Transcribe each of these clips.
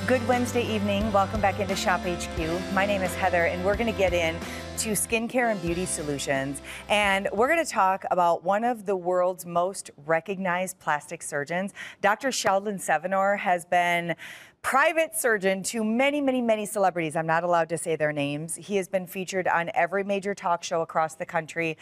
Good Wednesday evening. Welcome back into Shop HQ. My name is Heather, and we're going to get in to skincare and beauty solutions. And we're going to talk about one of the world's most recognized plastic surgeons. Dr. Sheldon Sevinor has been private surgeon to many, many, many celebrities. I'm not allowed to say their names. He has been featured on every major talk show across the country.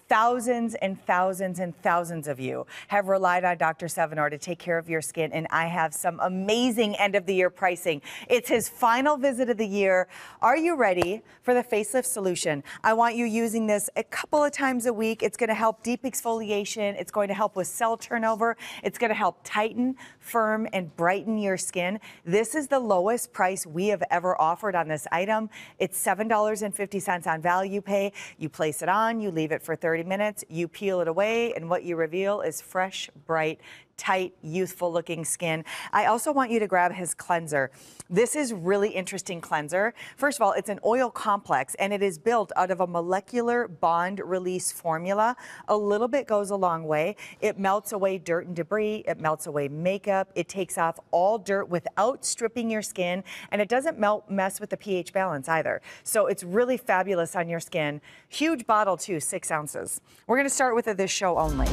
Thousands and thousands and thousands of you have relied on Dr. Sevinor to take care of your skin, and I have some amazing end-of-the-year pricing. It's his final visit of the year. Are you ready for the facelift solution? I want you using this a couple of times a week. It's going to help deep exfoliation. It's going to help with cell turnover. It's going to help tighten, firm, and brighten your skin. This is the lowest price we have ever offered on this item. It's $7.50 on value pay. You place it on, you leave it for 30 minutes, you peel it away, and what you reveal is fresh, bright, tight, youthful looking skin. I also want you to grab his cleanser. This is really interesting cleanser. First of all, it's an oil complex, and it is built out of a molecular bond release formula. A little bit goes a long way. It melts away dirt and debris. It melts away makeup. It takes off all dirt without stripping your skin, and it doesn't mess with the pH balance either. So it's really fabulous on your skin. Huge bottle too, 6 ounces. We're gonna start with this show only.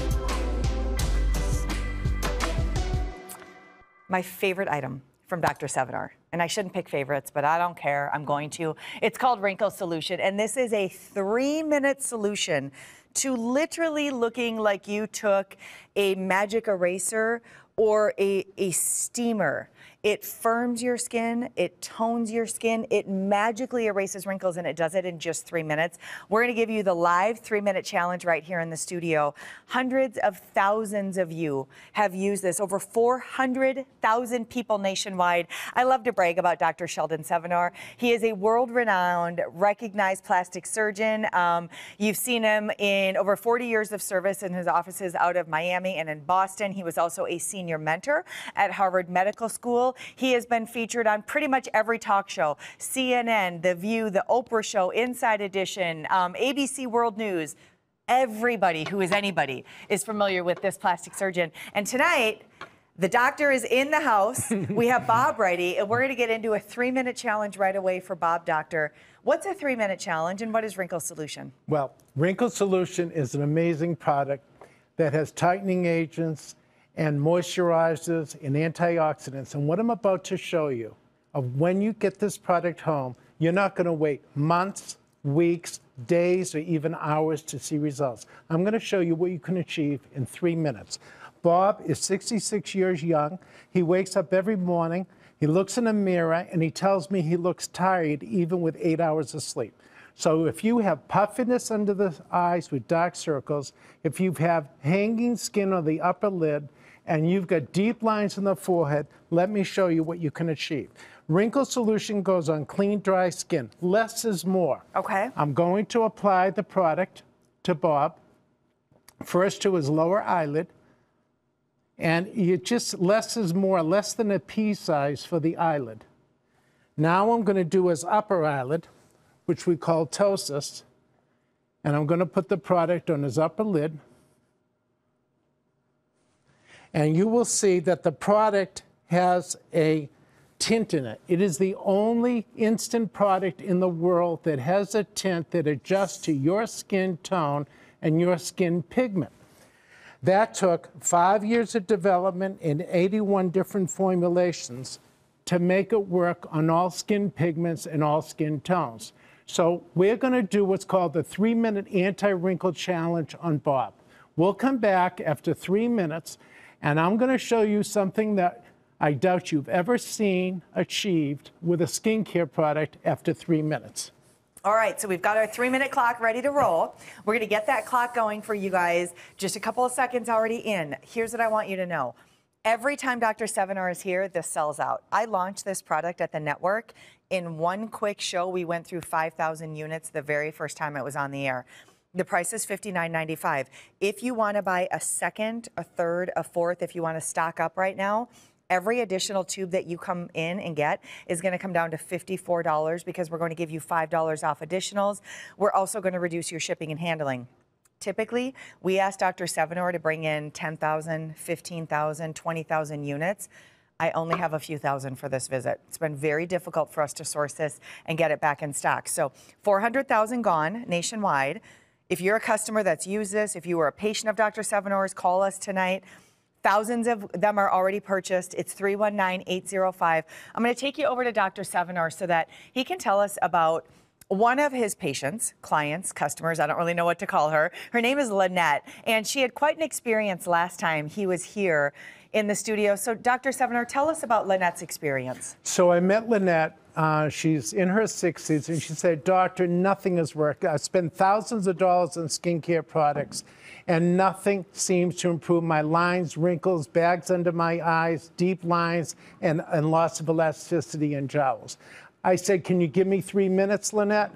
My favorite item from Dr. Sevinor, and I shouldn't pick favorites, but I don't care, I'm going to. It's called Wrinkle Solution, and this is a 3-minute solution to literally looking like you took a magic eraser or a steamer. It firms your skin, it tones your skin, it magically erases wrinkles, and it does it in just 3 minutes. We're gonna give you the live 3-minute challenge right here in the studio. Hundreds of thousands of you have used this, over 400,000 people nationwide. I love to brag about Dr. Sheldon Sevinor. He is a world-renowned, recognized plastic surgeon. You've seen him in over 40 years of service in his offices out of Miami and in Boston. He was also a senior mentor at Harvard Medical School. He has been featured on pretty much every talk show, CNN, The View, The Oprah Show, Inside Edition, ABC World News. Everybody who is anybody is familiar with this plastic surgeon. And tonight, the doctor is in the house. We have Bob ready, and we're going to get into a 3-minute challenge right away for Bob, doctor. What's a 3-minute challenge, and what is Wrinkle Solution? Well, Wrinkle Solution is an amazing product that has tightening agents and moisturizers and antioxidants. And what I'm about to show you, of when you get this product home, you're not going to wait months, weeks, days, or even hours to see results. I'm going to show you what you can achieve in 3 minutes. Bob is 66 years young. He wakes up every morning, he looks in a mirror, and he tells me he looks tired even with 8 hours of sleep. So if you have puffiness under the eyes with dark circles, if you have hanging skin on the upper lid, and you've got deep lines in the forehead, let me show you what you can achieve. Wrinkle Solution goes on clean, dry skin. Less is more. Okay. I'm going to apply the product to Bob, first to his lower eyelid, and you just, less is more, less than a pea size for the eyelid. Now I'm going to do his upper eyelid, which we call ptosis, and I'm going to put the product on his upper lid. And you will see that the product has a tint in it. It is the only instant product in the world that has a tint that adjusts to your skin tone and your skin pigment. That took 5 years of development in 81 different formulations to make it work on all skin pigments and all skin tones. So we're going to do what's called the 3-minute anti-wrinkle challenge on Bob. We'll come back after 3 minutes, and I'm going to show you something that I doubt you've ever seen achieved with a skincare product after 3 minutes. All right, so we've got our 3-minute clock ready to roll. We're going to get that clock going for you guys. Just a couple of seconds already in. Here's what I want you to know. Every time Dr. Sevinor is here, this sells out. I launched this product at the network. In one quick show, we went through 5,000 units the very first time it was on the air. The price is $59.95. If you want to buy a second, a third, a fourth, if you want to stock up right now, every additional tube that you come in and get is going to come down to $54 because we're going to give you $5 off additionals. We're also going to reduce your shipping and handling. Typically, we ask Dr. Sevinor to bring in 10,000, 15,000, 20,000 units. I only have a few thousand for this visit. It's been very difficult for us to source this and get it back in stock. So 400,000 gone nationwide. If you're a customer that's used this, if you were a patient of Dr. Sevinor's, call us tonight. Thousands of them are already purchased. It's 319-805. I'm going to take you over to Dr. Sevinor so that he can tell us about one of his patients, clients, customers, I don't really know what to call her. Her name is Lynette, and she had quite an experience last time he was here in the studio. So Dr. Sevinor, tell us about Lynette's experience. So I met Lynette. She's in her 60s, and she said, "Doctor, nothing has worked. I spent thousands of dollars on skincare products, and nothing seems to improve my lines, wrinkles, bags under my eyes, deep lines, and loss of elasticity in jowls." I said, "Can you give me 3 minutes, Lynette?"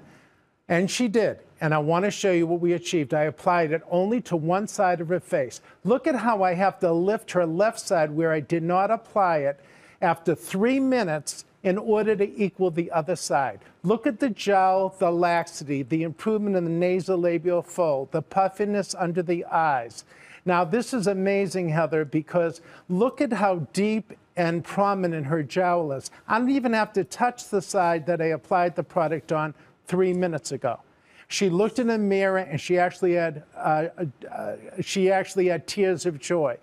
And she did. And I want to show you what we achieved. I applied it only to one side of her face. Look at how I have to lift her left side where I did not apply it after 3 minutes in order to equal the other side. Look at the jowl, the laxity, the improvement in the nasolabial fold, the puffiness under the eyes. Now, this is amazing, Heather, because look at how deep and prominent her jowl is. I don't even have to touch the side that I applied the product on 3 minutes ago. She looked in a mirror and she actually had tears of joy,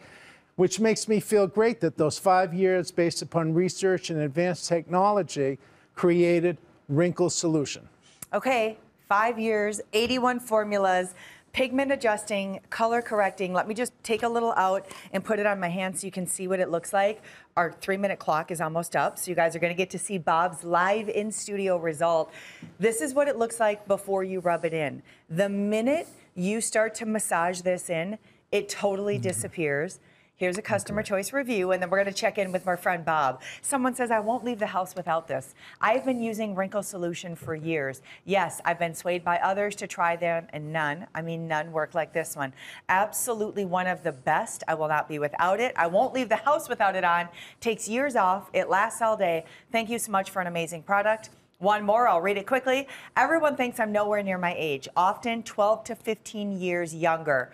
which makes me feel great that those 5 years based upon research and advanced technology created Wrinkle Solution. Okay, 5 years, 81 formulas, pigment adjusting, color correcting. Let me just take a little out and put it on my hand so you can see what it looks like. Our 3-minute clock is almost up, so you guys are gonna get to see Bob's live in-studio result. This is what it looks like before you rub it in. The minute you start to massage this in, it totally disappears. Here's a customer choice review, and then we're gonna check in with my friend Bob. Someone says, "I won't leave the house without this. I've been using Wrinkle Solution for years. Yes, I've been swayed by others to try them, and none work like this one. Absolutely one of the best. I will not be without it. I won't leave the house without it on. Takes years off. It lasts all day. Thank you so much for an amazing product." One more, I'll read it quickly. "Everyone thinks I'm nowhere near my age, often 12 to 15 years younger."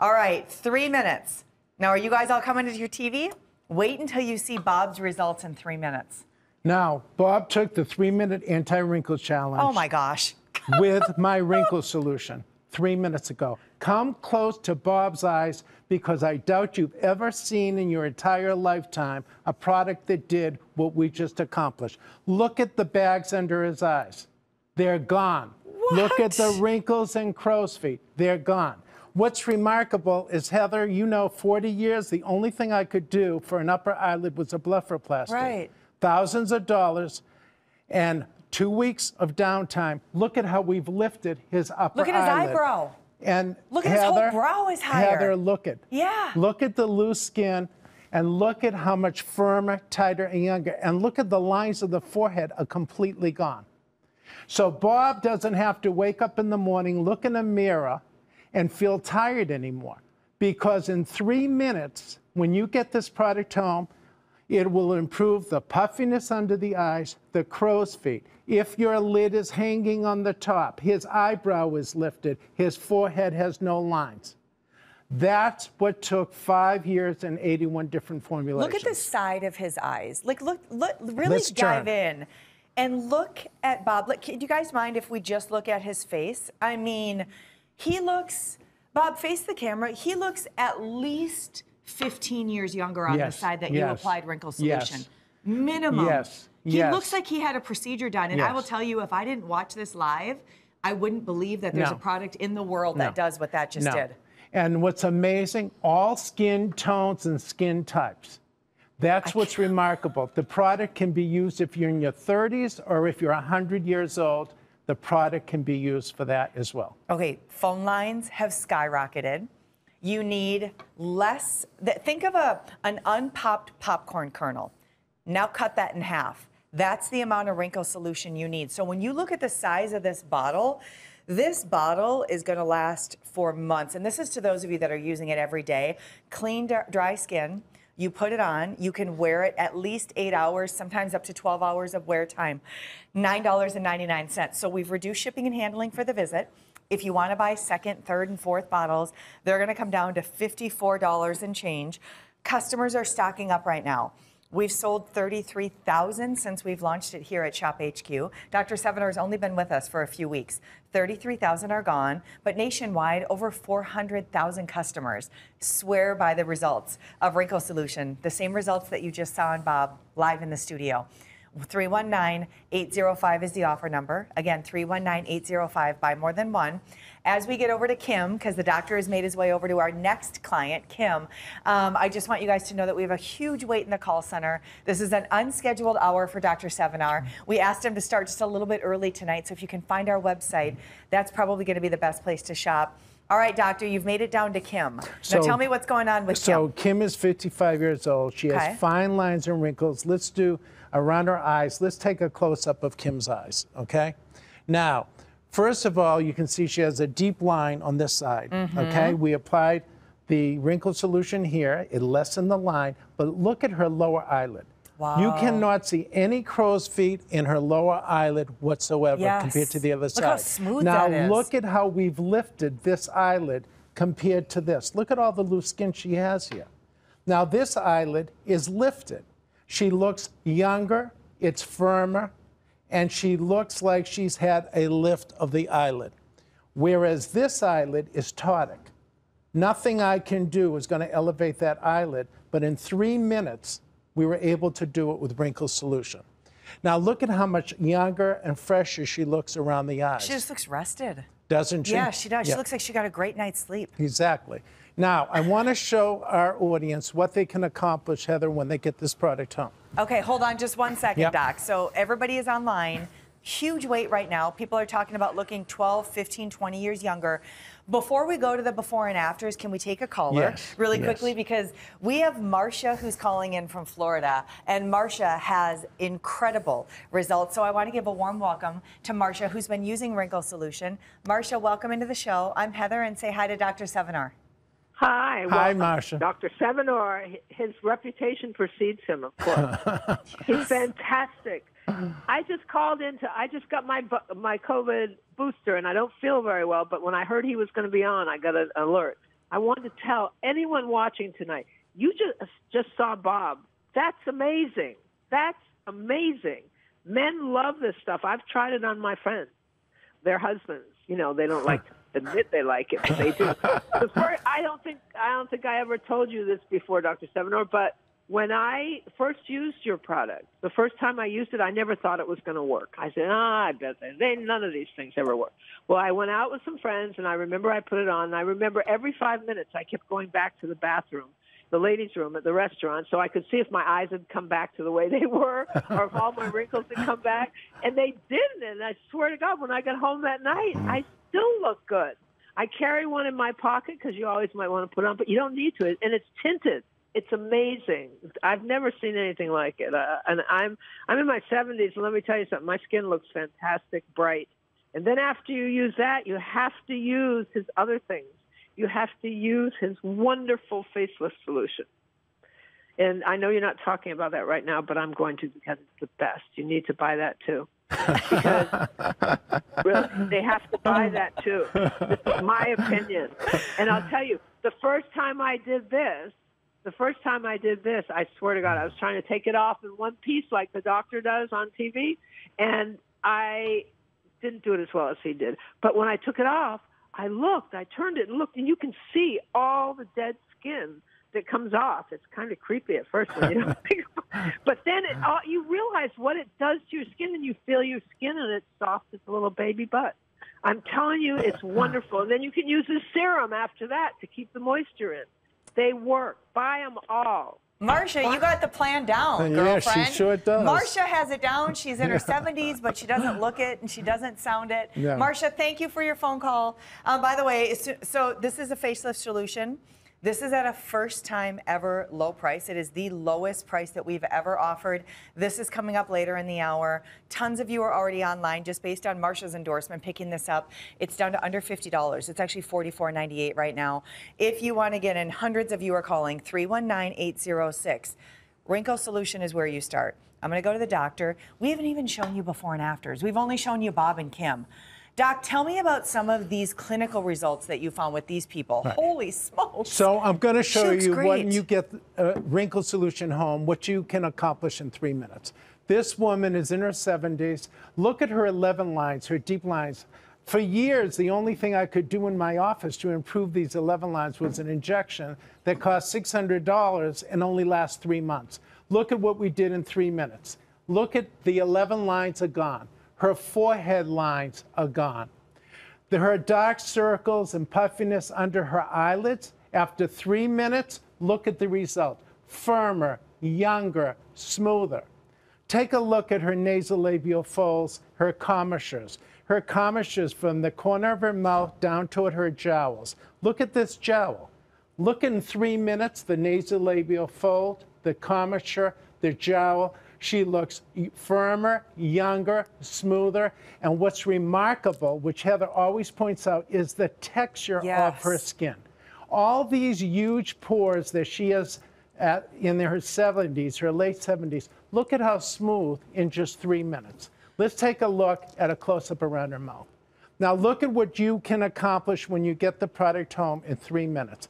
All right, 3 minutes. Now, are you guys all coming to your TV? Wait until you see Bob's results in 3 minutes. Now, Bob took the 3-minute anti-wrinkle challenge. Oh my gosh. with my Wrinkle Solution 3 minutes ago. Come close to Bob's eyes, because I doubt you've ever seen in your entire lifetime a product that did what we just accomplished. Look at the bags under his eyes. They're gone. What? Look at the wrinkles and crow's feet. They're gone. What's remarkable is, Heather, 40 years, the only thing I could do for an upper eyelid was a blepharoplasty. Right. Thousands of dollars and 2 weeks of downtime. Look at how we've lifted his upper eyelid. Look at his eyebrow. And look at Heather, his whole brow is higher. Heather, look at. Yeah. Look at the loose skin, and look at how much firmer, tighter, and younger. And look at the lines of the forehead are completely gone. So Bob doesn't have to wake up in the morning, look in a mirror, and feel tired anymore. Because in 3 minutes, when you get this product home, it will improve the puffiness under the eyes, the crow's feet. If your lid is hanging on the top, his eyebrow is lifted, his forehead has no lines. That's what took 5 years and 81 different formulations. Look at the side of his eyes. Like, look really Let's dive turn. in. And look at Bob. Look, do you guys mind if we just look at his face? I mean, he looks, Bob, face the camera. He looks at least 15 years younger on the side that you applied Wrinkle Solution. Yes. Minimum. Yes. He looks like he had a procedure done. And I will Yes. tell you, if I didn't watch this live, I wouldn't believe that there's a product in the world that does what that just did. And what's amazing, all skin tones and skin types. That's what's remarkable. The product can be used if you're in your 30s or if you're 100 years old. The product can be used for that as well. Okay, phone lines have skyrocketed. You need less, think of an unpopped popcorn kernel. Now cut that in half. That's the amount of Wrinkle Solution you need. So when you look at the size of this bottle is gonna last for months. And this is to those of you that are using it every day. Clean, dry skin. You put it on, you can wear it at least 8 hours, sometimes up to 12 hours of wear time. $9.99. So we've reduced shipping and handling for the visit. If you want to buy second, third, and fourth bottles, they're going to come down to $54 and change. Customers are stocking up right now. We've sold 33,000 since we've launched it here at Shop HQ. Dr. Sevinor has only been with us for a few weeks. 33,000 are gone, but nationwide, over 400,000 customers swear by the results of Wrinkle Solution, the same results that you just saw on Bob live in the studio. 319-805 is the offer number. Again, 319-805, buy more than one. As we get over to Kim, because the doctor has made his way over to our next client, Kim, I just want you guys to know that we have a huge wait in the call center. This is an unscheduled hour for Dr. Sevinor. We asked him to start just a little bit early tonight, so if you can find our website, that's probably going to be the best place to shop. All right, doctor, you've made it down to Kim. Now tell me what's going on with Kim. So Kim is 55 years old. She has fine lines and wrinkles. Let's do around her eyes. Let's take a close-up of Kim's eyes, okay? Now, first of all, you can see she has a deep line on this side, okay? We applied the wrinkle solution here. It lessened the line, but look at her lower eyelid. Wow. You cannot see any crow's feet in her lower eyelid whatsoever compared to the other side. Look how smooth now, that is. look at how we've lifted this eyelid compared to this. Look at all the loose skin she has here. Now, this eyelid is lifted. She looks younger, it's firmer, and she looks like she's had a lift of the eyelid. Whereas this eyelid is tautic. Nothing I can do is going to elevate that eyelid, but in 3 minutes, we were able to do it with Wrinkle Solution. Now look at how much younger and fresher she looks around the eyes. She just looks rested. Doesn't she? Yeah, she does. She looks like she got a great night's sleep. Exactly. Now, I want to show our audience what they can accomplish, Heather, when they get this product home. Okay, hold on just one second, Doc. So everybody is online. Huge wait right now. People are talking about looking 12, 15, 20 years younger. Before we go to the before and afters, can we take a caller really quickly? Because we have Marcia who's calling in from Florida, and Marcia has incredible results. So I want to give a warm welcome to Marcia, who's been using Wrinkle Solution. Marcia, welcome into the show. I'm Heather, and say hi to Dr. Sevinor. Hi. Hi, Marcia. Dr. Sevinor, his reputation precedes him, of course. He's fantastic. I just got my COVID booster, and I don't feel very well, but when I heard he was going to be on, I got an alert. I wanted to tell anyone watching tonight, you just saw Bob. That's amazing. That's amazing. Men love this stuff. I've tried it on my friends, their husbands. You know, they don't like to admit they like it, but they do. I don't think I ever told you this before, Dr. Sevinor, but when I first used your product, the first time I used it, I never thought it was going to work. I said, I bet none of these things ever work. Well, I went out with some friends, and I remember I put it on, and I remember every 5 minutes I kept going back to the bathroom, the ladies' room at the restaurant, so I could see if my eyes had come back to the way they were or if all my wrinkles had come back. And they didn't, and I swear to God, when I got home that night, I still look good. I carry one in my pocket because you always might want to put it on, but you don't need to, and it's tinted. It's amazing. I've never seen anything like it. And I'm in my 70s, and let me tell you something. My skin looks fantastic, bright. And then after you use that, you have to use his other things. You have to use his wonderful faceless solution. And I know you're not talking about that right now, but I'm going to because it's the best. You need to buy that too. Because really, they have to buy that too. This is my opinion. And I'll tell you, the first time I did this, I swear to God, I was trying to take it off in one piece like the doctor does on TV, and I didn't do it as well as he did. But when I took it off, I turned it and looked, and you can see all the dead skin that comes off. It's kind of creepy at first when you don't think about it. But then you realize what it does to your skin, and you feel your skin, and it's soft as a little baby butt. I'm telling you, it's wonderful. And then you can use the serum after that to keep the moisture in. They work. Buy them all. Marcia, you got the plan down, girlfriend. Yeah, she sure does. Marcia has it down. She's in her 70s, but she doesn't look it and she doesn't sound it. Yeah. Marcia, thank you for your phone call. By the way, so this is a facelift solution. This is at a first time ever low price. It is the lowest price that we've ever offered. This is coming up later in the hour. Tons of you are already online just based on Marcia's endorsement picking this up. It's down to under $50. It's actually $44.98 right now. If you want to get in, hundreds of you are calling 319-806. Wrinkle Solution is where you start. I'm going to go to the doctor. We haven't even shown you before and afters. We've only shown you Bob and Kim. Doc, tell me about some of these clinical results that you found with these people. Right. Holy smokes. So I'm going to show you great. when you get a wrinkle solution home, what you can accomplish in 3 minutes. This woman is in her 70s. Look at her 11 lines, her deep lines. For years, the only thing I could do in my office to improve these 11 lines was an injection that cost $600 and only lasts 3 months. Look at what we did in 3 minutes. Look at the 11 lines are gone. Her forehead lines are gone. Her dark circles and puffiness under her eyelids, after 3 minutes, look at the result. Firmer, younger, smoother. Take a look at her nasolabial folds, her commissures. Her commissures from the corner of her mouth down toward her jowls. Look at this jowl. Look in 3 minutes, the nasolabial fold, the commissure, the jowl. She looks firmer, younger, smoother. And what's remarkable, which Heather always points out, is the texture of her skin. All these huge pores that she has in her 70s, her late 70s, look at how smooth in just 3 minutes. Let's take a look at a close-up around her mouth. Now look at what you can accomplish when you get the product home in 3 minutes.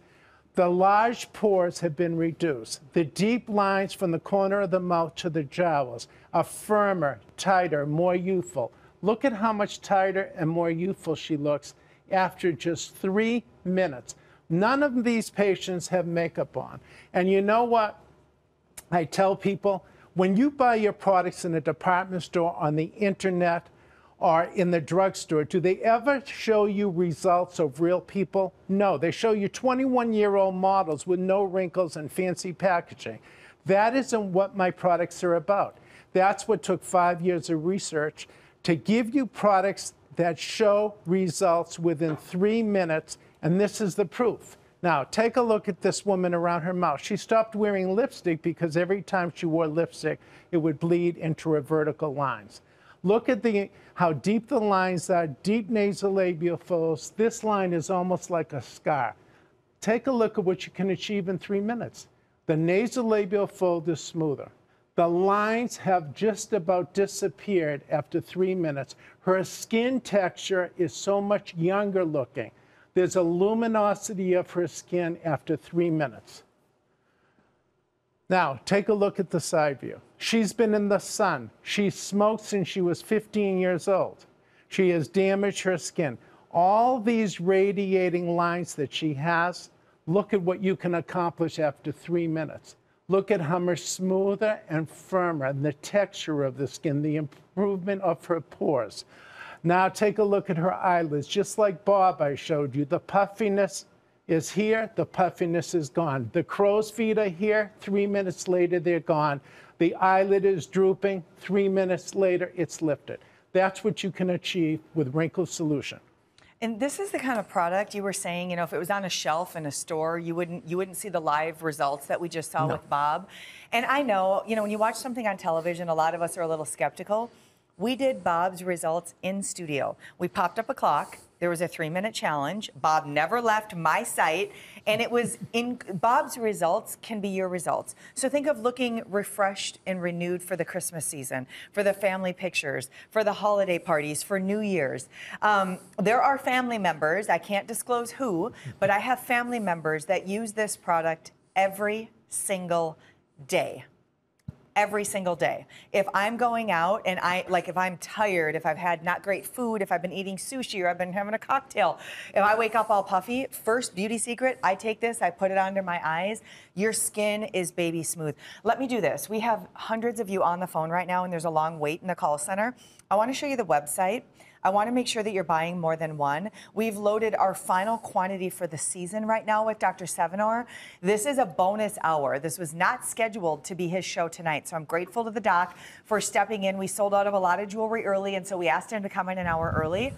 The large pores have been reduced. The deep lines from the corner of the mouth to the jowls are firmer, tighter, more youthful. Look at how much tighter and more youthful she looks after just 3 minutes. None of these patients have makeup on. And you know what? I tell people, when you buy your products in a department store, on the internet, or in the drugstore, do they ever show you results of real people? No, they show you 21-year-old models with no wrinkles and fancy packaging. That isn't what my products are about. That's what took 5 years of research to give you products that show results within 3 minutes, and this is the proof. Now, take a look at this woman around her mouth. She stopped wearing lipstick because every time she wore lipstick, it would bleed into her vertical lines. Look at how deep the lines are, deep nasolabial folds. This line is almost like a scar. Take a look at what you can achieve in 3 minutes. The nasolabial fold is smoother. The lines have just about disappeared after 3 minutes. Her skin texture is so much younger looking. There's a luminosity of her skin after 3 minutes. Now, take a look at the side view. She's been in the sun. She smoked since she was 15 years old. She has damaged her skin. All these radiating lines that she has, look at what you can accomplish after 3 minutes. Look at how much smoother and firmer, and the texture of the skin, the improvement of her pores. Now take a look at her eyelids. Just like Bob I showed you, the puffiness is here, the puffiness is gone. The crow's feet are here, 3 minutes later they're gone. The eyelid is drooping, 3 minutes later it's lifted. That's what you can achieve with Wrinkle Solution. And this is the kind of product you were saying, you know, if it was on a shelf in a store, you wouldn't see the live results that we just saw with Bob. And I know, you know, when you watch something on television, a lot of us are a little skeptical. We did Bob's results in studio. We popped up a clock. There was a 3-minute challenge. Bob never left my site, and it was in Bob's results can be your results. So think of looking refreshed and renewed for the Christmas season, for the family pictures, for the holiday parties, for New Year's. There are family members, I can't disclose who, but I have family members that use this product every single day. Every single day. If I'm going out and if I'm tired, if I've had not great food, if I've been eating sushi or I've been having a cocktail, if I wake up all puffy, first beauty secret, I take this, I put it under my eyes. Your skin is baby smooth. Let me do this. We have hundreds of you on the phone right now and there's a long wait in the call center. I want to show you the website. I want to make sure that you're buying more than one. We've loaded our final quantity for the season right now with Dr. Sevinor. This is a bonus hour. This was not scheduled to be his show tonight, so I'm grateful to the doc for stepping in. We sold out of a lot of jewelry early, and so we asked him to come in an hour early.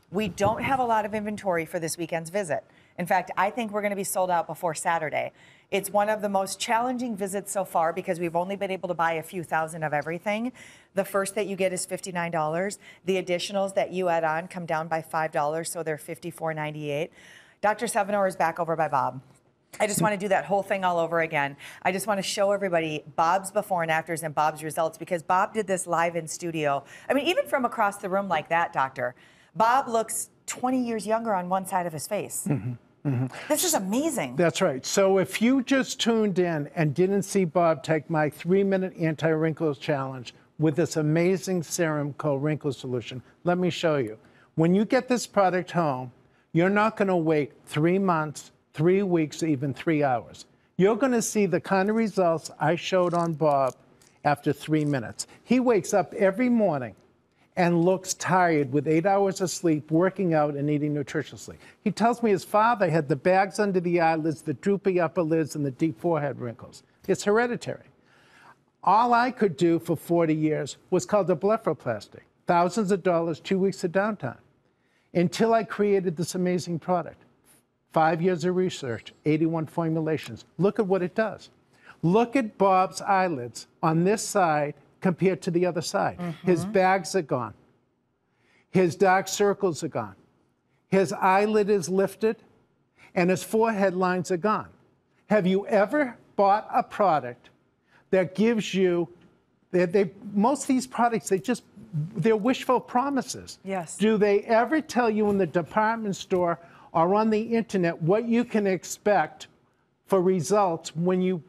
We don't have a lot of inventory for this weekend's visit. In fact, I think we're going to be sold out before Saturday. It's one of the most challenging visits so far because we've only been able to buy a few thousand of everything. The first that you get is $59. The additionals that you add on come down by $5, so they're $54.98. Dr. Sevinor is back over by Bob. I just want to do that whole thing all over again. I just want to show everybody Bob's before and afters and Bob's results because Bob did this live in studio. I mean, even from across the room like that, doctor, Bob looks 20 years younger on one side of his face. This is amazing. That's right. So if you just tuned in and didn't see Bob take my 3-minute anti-wrinkles challenge with this amazing serum called Wrinkle Solution, let me show you. When you get this product home, you're not going to wait 3 months, 3 weeks, or even 3 hours. You're going to see the kind of results I showed on Bob after 3 minutes. He wakes up every morning and looks tired with 8 hours of sleep, working out and eating nutritiously. He tells me his father had the bags under the eyelids, the droopy upper lids, and the deep forehead wrinkles. It's hereditary. All I could do for 40 years was called a blepharoplasty. Thousands of dollars, 2 weeks of downtime, until I created this amazing product. 5 years of research, 81 formulations. Look at what it does. Look at Bob's eyelids on this side compared to the other side. His bags are gone. His dark circles are gone. His eyelid is lifted, and his forehead lines are gone. Have you ever bought a product that gives you, most of these products, they're wishful promises. Yes. Do they ever tell you in the department store or on the internet what you can expect for results when you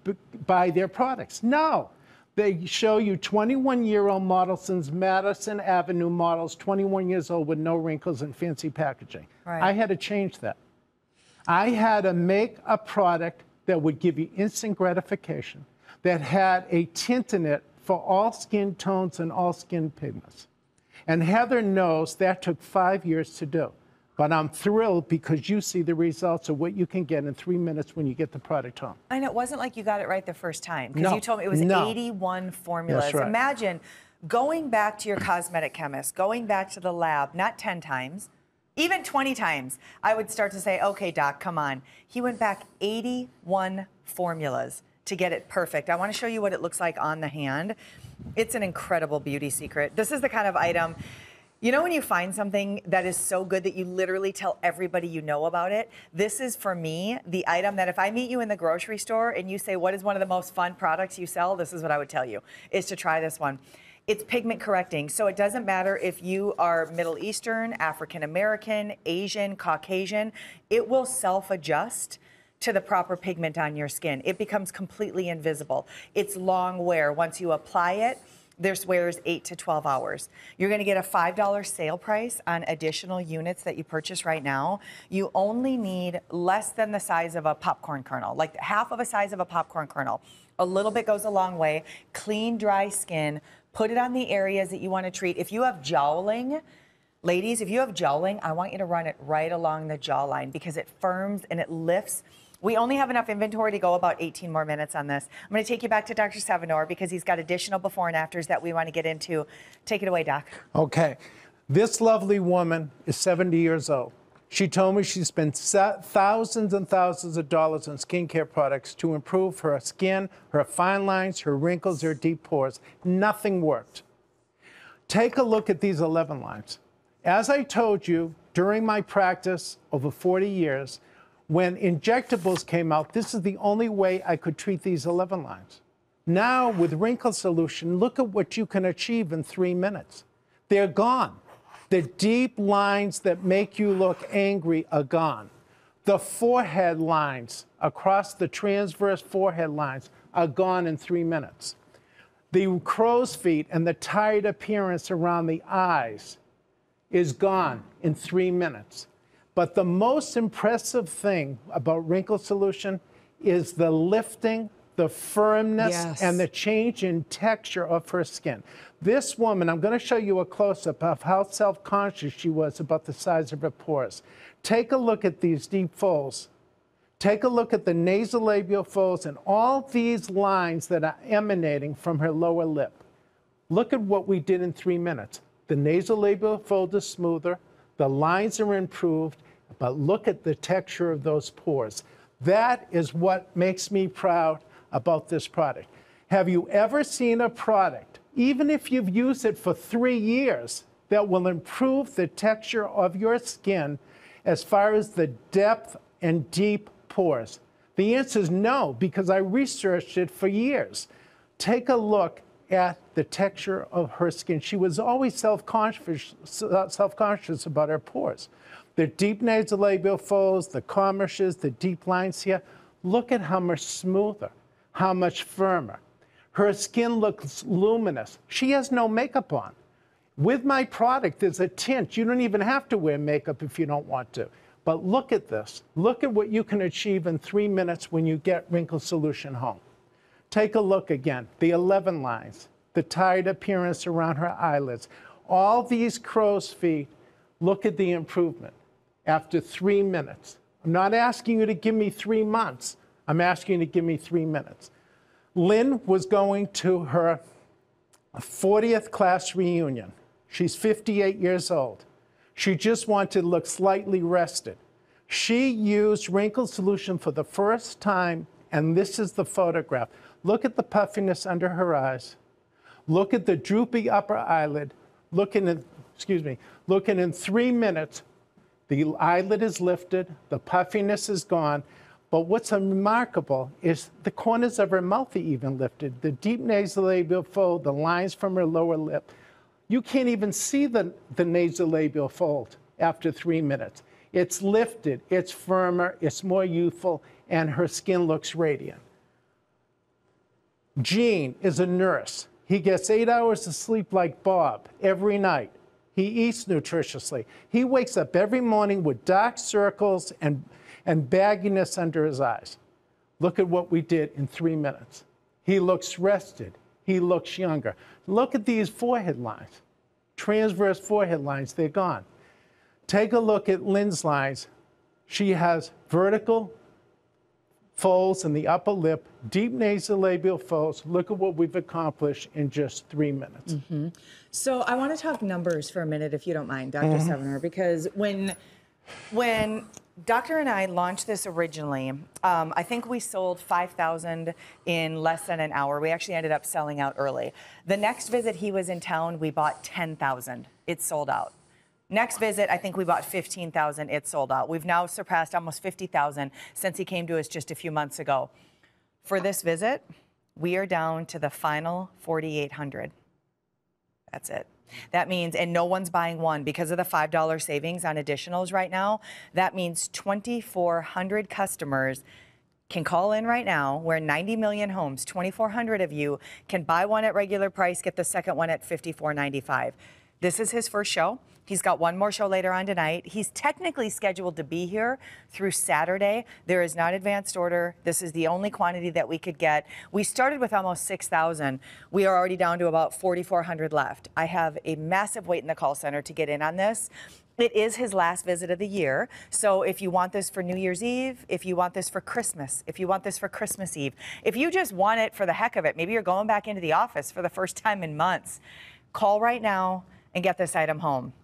buy their products? No. They show you 21-year-old Madison's Madison Avenue models, 21 years old with no wrinkles and fancy packaging. Right. I had to change that. I had to make a product that would give you instant gratification, that had a tint in it for all skin tones and all skin pigments. And Heather knows that took 5 years to do. But I'm thrilled because you see the results of what you can get in 3 minutes when you get the product home. I know, it wasn't like you got it right the first time, because No, you told me it was no. 81 formulas. That's right. Imagine going back to your cosmetic chemist, going back to the lab, not 10 times, even 20 times, I would start to say, okay, doc, come on. He went back 81 formulas to get it perfect. I want to show you what it looks like on the hand. It's an incredible beauty secret. This is the kind of item, you know when you find something that is so good that you literally tell everybody you know about it? This is, for me, the item that if I meet you in the grocery store and you say, what is one of the most fun products you sell? This is what I would tell you, is to try this one. It's pigment correcting, so it doesn't matter if you are Middle Eastern, African American, Asian, Caucasian, it will self-adjust to the proper pigment on your skin. It becomes completely invisible. It's long wear. Once you apply it, this wears 8 to 12 hours. You're gonna get a $5 sale price on additional units that you purchase right now. You only need less than the size of a popcorn kernel, like half of a size of a popcorn kernel. A little bit goes a long way. Clean, dry skin, put it on the areas that you wanna treat. If you have jowling, ladies, if you have jowling, I want you to run it right along the jawline because it firms and it lifts. We only have enough inventory to go about 18 more minutes on this. I'm going to take you back to Dr. Sevinor because he's got additional before and afters that we want to get into. Take it away, Doc. Okay. This lovely woman is 70 years old. She told me she spent thousands and thousands of dollars on skincare products to improve her skin, her fine lines, her wrinkles, her deep pores. Nothing worked. Take a look at these 11 lines. As I told you, during my practice over 40 years, when injectables came out, this is the only way I could treat these 11 lines. Now, with Wrinkle Solution, look at what you can achieve in 3 minutes. They're gone. The deep lines that make you look angry are gone. The forehead lines across the transverse forehead lines are gone in 3 minutes. The crow's feet and the tired appearance around the eyes is gone in 3 minutes. But the most impressive thing about Wrinkle Solution is the lifting, the firmness, Yes. and the change in texture of her skin. This woman, I'm going to show you a close-up of how self-conscious she was about the size of her pores. Take a look at these deep folds. Take a look at the nasolabial folds and all these lines that are emanating from her lower lip. Look at what we did in 3 minutes. The nasolabial fold is smoother, the lines are improved, but look at the texture of those pores. That is what makes me proud about this product. Have you ever seen a product, even if you've used it for 3 years, that will improve the texture of your skin as far as the depth and deep pores? The answer is no, because I researched it for years. Take a look at the texture of her skin. She was always self-conscious about her pores. The deep nasolabial folds, the commisures, the deep lines here. Look at how much smoother, how much firmer. Her skin looks luminous. She has no makeup on. With my product, there's a tint. You don't even have to wear makeup if you don't want to. But look at this. Look at what you can achieve in 3 minutes when you get Wrinkle Solution home. Take a look again. The 11 lines, the tired appearance around her eyelids. All these crow's feet, look at the improvement after 3 minutes. I'm not asking you to give me 3 months. I'm asking you to give me 3 minutes. Lynn was going to her 40th class reunion. She's 58 years old. She just wanted to look slightly rested. She used Wrinkle Solution for the first time, and this is the photograph. Look at the puffiness under her eyes. Look at the droopy upper eyelid. Looking in 3 minutes, the eyelid is lifted, the puffiness is gone, but what's remarkable is the corners of her mouth are even lifted, the deep nasolabial fold, the lines from her lower lip. You can't even see the nasolabial fold after 3 minutes. It's lifted, it's firmer, it's more youthful, and her skin looks radiant. Gene is a nurse. He gets 8 hours of sleep like Bob every night. He eats nutritiously. He wakes up every morning with dark circles and bagginess under his eyes. Look at what we did in 3 minutes. He looks rested. He looks younger. Look at these forehead lines. Transverse forehead lines, they're gone. Take a look at Lynn's lines. She has vertical folds in the upper lip, deep nasolabial folds. Look at what we've accomplished in just 3 minutes. Mm-hmm. So I want to talk numbers for a minute, if you don't mind, Dr. Sevinor, because when Doctor and I launched this originally, I think we sold 5,000 in less than an hour. We actually ended up selling out early. The next visit he was in town, we bought 10,000. It sold out. Next visit, I think we bought 15,000. It sold out. We've now surpassed almost 50,000 since he came to us just a few months ago. For this visit, we are down to the final 4,800. That's it. That means, and no one's buying one because of the $5 savings on additionals right now. That means 2,400 customers can call in right now. We're 90 million homes. 2,400 of you can buy one at regular price, get the second one at $54.95. This is his first show. He's got one more show later on tonight. He's technically scheduled to be here through Saturday. There is not advanced order. This is the only quantity that we could get. We started with almost 6,000. We are already down to about 4,400 left. I have a massive wait in the call center to get in on this. It is his last visit of the year. So if you want this for New Year's Eve, if you want this for Christmas, if you want this for Christmas Eve, if you just want it for the heck of it, maybe you're going back into the office for the first time in months, call right now and get this item home.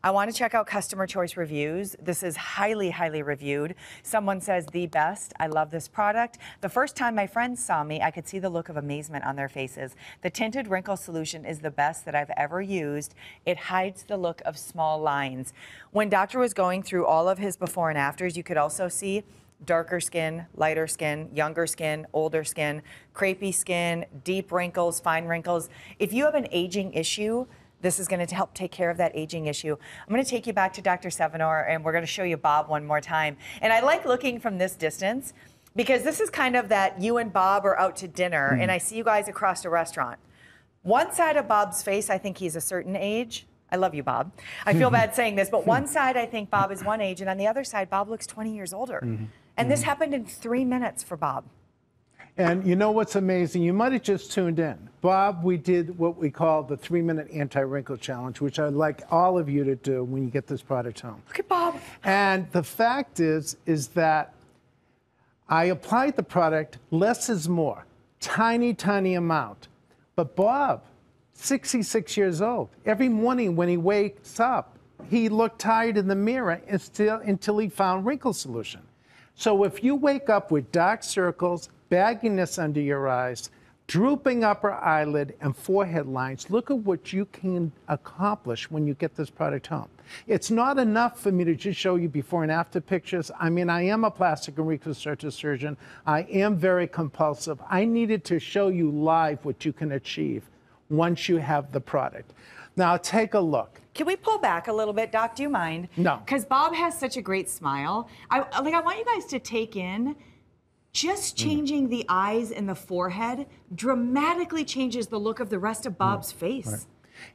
I want to check out customer choice reviews. This is highly, highly reviewed. Someone says the best. I love this product. The first time my friends saw me, I could see the look of amazement on their faces. The tinted wrinkle solution is the best that I've ever used. It hides the look of small lines. When Doctor was going through all of his before and afters, you could also see darker skin, lighter skin, younger skin, older skin, crepey skin, deep wrinkles, fine wrinkles. If you have an aging issue, this is going to help take care of that aging issue. I'm going to take you back to Dr. Sevinor, and we're going to show you Bob one more time. And I like looking from this distance because this is kind of that you and Bob are out to dinner, and I see you guys across a restaurant. One side of Bob's face, I think he's a certain age. I love you, Bob. I feel bad saying this, but one side, I think Bob is one age, and on the other side, Bob looks 20 years older. And this happened in 3 minutes for Bob. And you know what's amazing? You might have just tuned in. Bob, we did what we call the 3-minute anti-wrinkle challenge, which I'd like all of you to do when you get this product home. Look at Bob. And the fact is that I applied the product, less is more, tiny, tiny amount. But Bob, 66 years old, every morning when he wakes up, he looked tired in the mirror until he found Wrinkle Solution. So if you wake up with dark circles, bagginess under your eyes, drooping upper eyelid, and forehead lines, look at what you can accomplish when you get this product home. It's not enough for me to just show you before and after pictures. I mean, I am a plastic and reconstructive surgeon. I am very compulsive. I needed to show you live what you can achieve once you have the product. Now take a look. Can we pull back a little bit, Doc? Do you mind? No. Because Bob has such a great smile. I want you guys to take in just changing the eyes and the forehead dramatically changes the look of the rest of Bob's face. Right.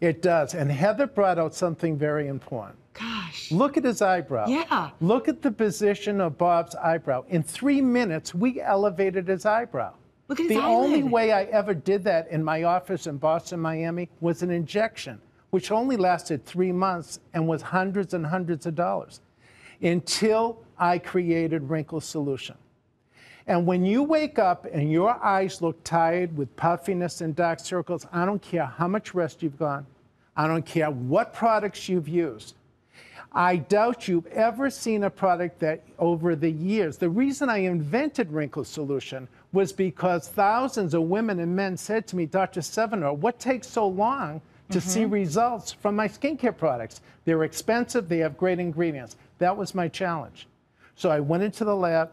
It does. And Heather brought out something very important. Gosh. Look at his eyebrow. Yeah. Look at the position of Bob's eyebrow. In 3 minutes, we elevated his eyebrow. Look at his The eyelid. only way I ever did that in my office in Boston, Miami, was an injection, which only lasted 3 months and was hundreds and hundreds of dollars, until I created Wrinkle Solution. And when you wake up and your eyes look tired with puffiness and dark circles, I don't care how much rest you've gone. I don't care what products you've used. I doubt you've ever seen a product that over the years, the reason I invented Wrinkle Solution was because thousands of women and men said to me, Dr. Sevinor, what takes so long to see results from my skincare products? They're expensive, they have great ingredients. That was my challenge. So I went into the lab.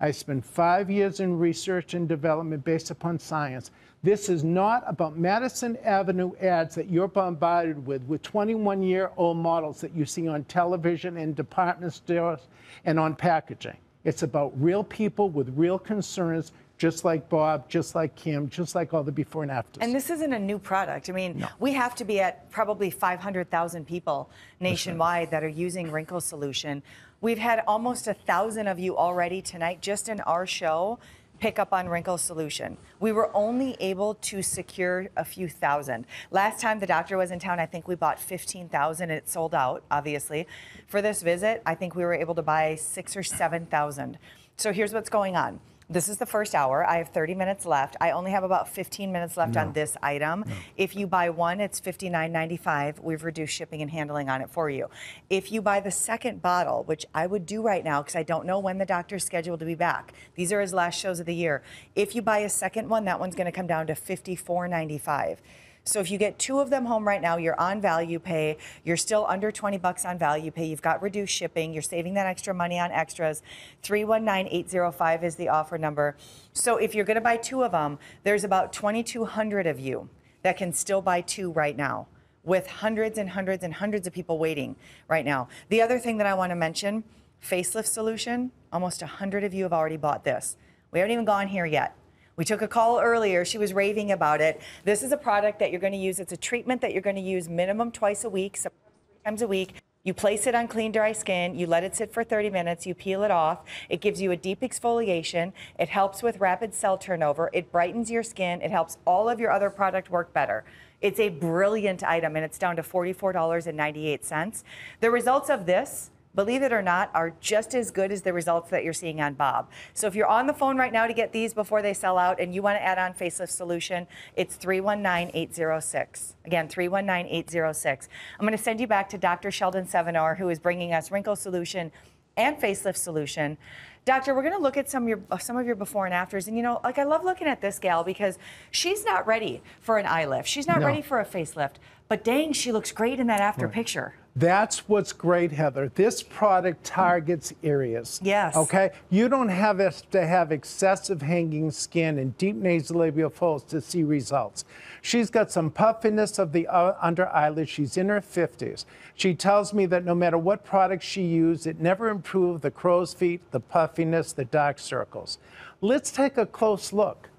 I spent 5 years in research and development based upon science. This is not about Madison Avenue ads that you're bombarded with 21-year-old models that you see on television in department stores and on packaging. It's about real people with real concerns, just like Bob, just like Kim, just like all the before and afters. And this isn't a new product. I mean, we have to be at probably 500,000 people nationwide that are using Wrinkle Solution. We've had almost 1,000 of you already tonight just in our show pick up on Wrinkle Solution. We were only able to secure a few thousand. Last time the doctor was in town, I think we bought 15,000 and it sold out, obviously. For this visit, I think we were able to buy 6,000 or 7,000. So here's what's going on. This is the first hour. I have 30 minutes left. I only have about 15 minutes left on this item. If you buy one, it's $59.95. We've reduced shipping and handling on it for you. If you buy the second bottle, which I would do right now because I don't know when the doctor's scheduled to be back. These are his last shows of the year. If you buy a second one, that one's going to come down to $54.95. So if you get 2 of them home right now, you're on value pay. You're still under 20 bucks on value pay. You've got reduced shipping. You're saving that extra money on extras. 319-805 is the offer number. So if you're going to buy 2 of them, there's about 2,200 of you that can still buy 2 right now, with hundreds and hundreds and hundreds of people waiting right now. The other thing that I want to mention, facelift solution, almost 100 of you have already bought this. We haven't even gone here yet. We took a call earlier. She was raving about it. This is a product that you're going to use. It's a treatment that you're going to use minimum twice a week, sometimes 3 times a week. You place it on clean, dry skin. You let it sit for 30 minutes. You peel it off. It gives you a deep exfoliation. It helps with rapid cell turnover. It brightens your skin. It helps all of your other product work better. It's a brilliant item, and it's down to $44.98. The results of this, believe it or not, are just as good as the results that you're seeing on Bob. So if you're on the phone right now to get these before they sell out and you want to add on facelift solution, it's 319-806. Again, 319-806. I'm going to send you back to Dr. Sheldon Sevinor, who is bringing us Wrinkle Solution and Facelift Solution. Doctor, we're going to look at some of your before and afters. And, you know, like I love looking at this gal because she's not ready for an eye lift. She's not ready for a facelift. But dang, she looks great in that after picture. That's what's great, Heather. This product targets areas. Yes. Okay? You don't have to have excessive hanging skin and deep nasolabial folds to see results. She's got some puffiness of the under eyelid. She's in her 50s. She tells me that no matter what product she used, it never improved the crow's feet, the puffiness, the dark circles. Let's take a close look.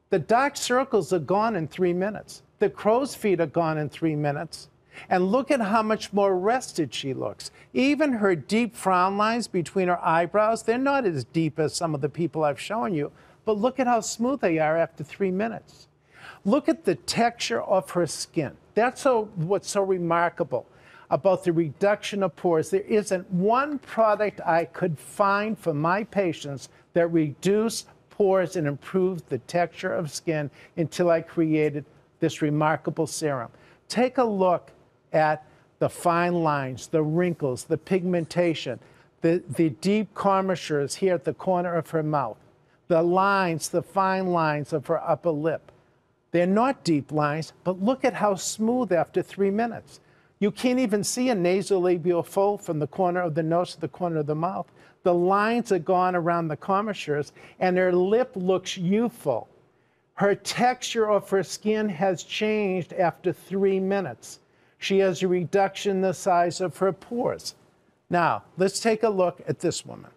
The dark circles are gone in 3 minutes. The crow's feet are gone in 3 minutes. And look at how much more rested she looks. Even her deep frown lines between her eyebrows, they're not as deep as some of the people I've shown you, but look at how smooth they are after 3 minutes. Look at the texture of her skin. That's what's so remarkable about the reduction of pores. There isn't one product I could find for my patients that reduced pores and improved the texture of skin until I created this remarkable serum. Take a look at the fine lines, the wrinkles, the pigmentation, the deep commissures here at the corner of her mouth, the lines, the fine lines of her upper lip. They're not deep lines, but look at how smooth after 3 minutes. You can't even see a nasolabial fold from the corner of the nose to the corner of the mouth. The lines are gone around the commissures, and her lip looks youthful. Her texture of her skin has changed after 3 minutes. She has a reduction in the size of her pores. Now, let's take a look at this woman.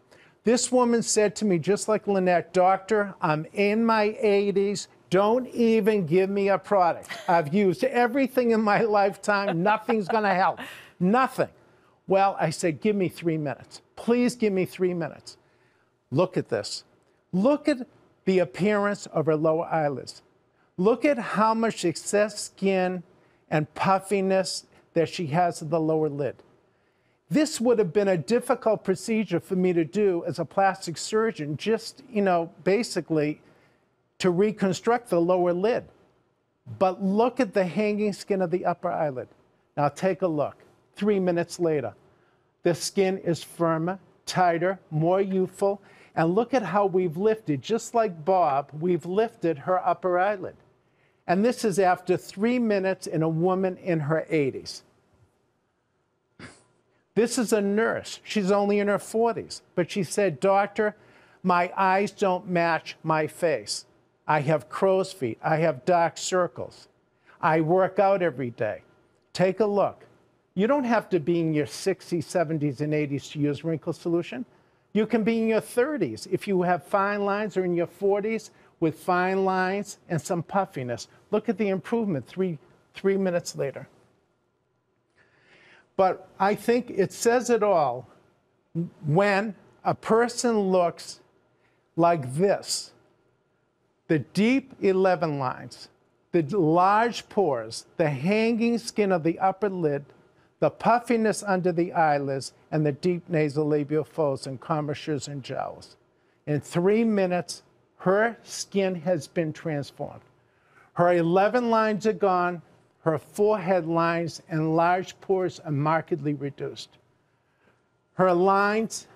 This woman said to me, just like Lynette, "Doctor, I'm in my 80s. Don't even give me a product. I've used everything in my lifetime. Nothing's going to help. Nothing." Well, I said, "Give me 3 minutes. Please give me 3 minutes." Look at this. Look at the appearance of her lower eyelids. Look at how much excess skin and puffiness that she has at the lower lid. This would have been a difficult procedure for me to do as a plastic surgeon, just, basically to reconstruct the lower lid. But look at the hanging skin of the upper eyelid. Now take a look. 3 minutes later, the skin is firmer, tighter, more youthful. And look at how we've lifted, just like Bob, we've lifted her upper eyelid. And this is after 3 minutes in a woman in her 80s. This is a nurse. She's only in her 40s. But she said, "Doctor, my eyes don't match my face. I have crow's feet. I have dark circles. I work out every day." Take a look. You don't have to be in your 60s, 70s, and 80s to use wrinkle solution. You can be in your 30s if you have fine lines, or in your 40s with fine lines and some puffiness. Look at the improvement three minutes later. But I think it says it all when a person looks like this. The deep 11 lines, the large pores, the hanging skin of the upper lid, the puffiness under the eyelids, and the deep nasolabial folds and commissures and jowls. In 3 minutes, her skin has been transformed. Her 11 lines are gone. Her forehead lines and large pores are markedly reduced. Her lines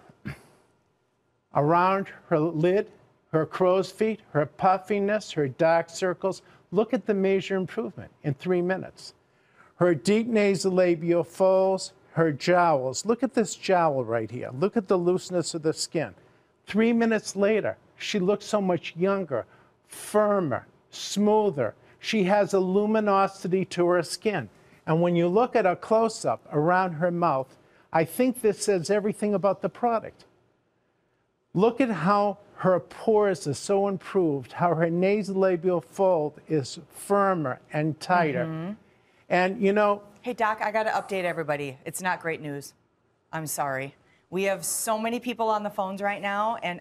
around her lid, her crow's feet, her puffiness, her dark circles. Look at the major improvement in 3 minutes. Her deep nasolabial folds, her jowls. Look at this jowl right here. Look at the looseness of the skin. 3 minutes later, she looks so much younger, firmer, smoother. She has a luminosity to her skin. And when you look at a close-up around her mouth, I think this says everything about the product. Look at how her pores are so improved, how her nasolabial fold is firmer and tighter. Mm-hmm. And Hey, Doc, I got to update everybody. It's not great news. I'm sorry. We have so many people on the phones right now, and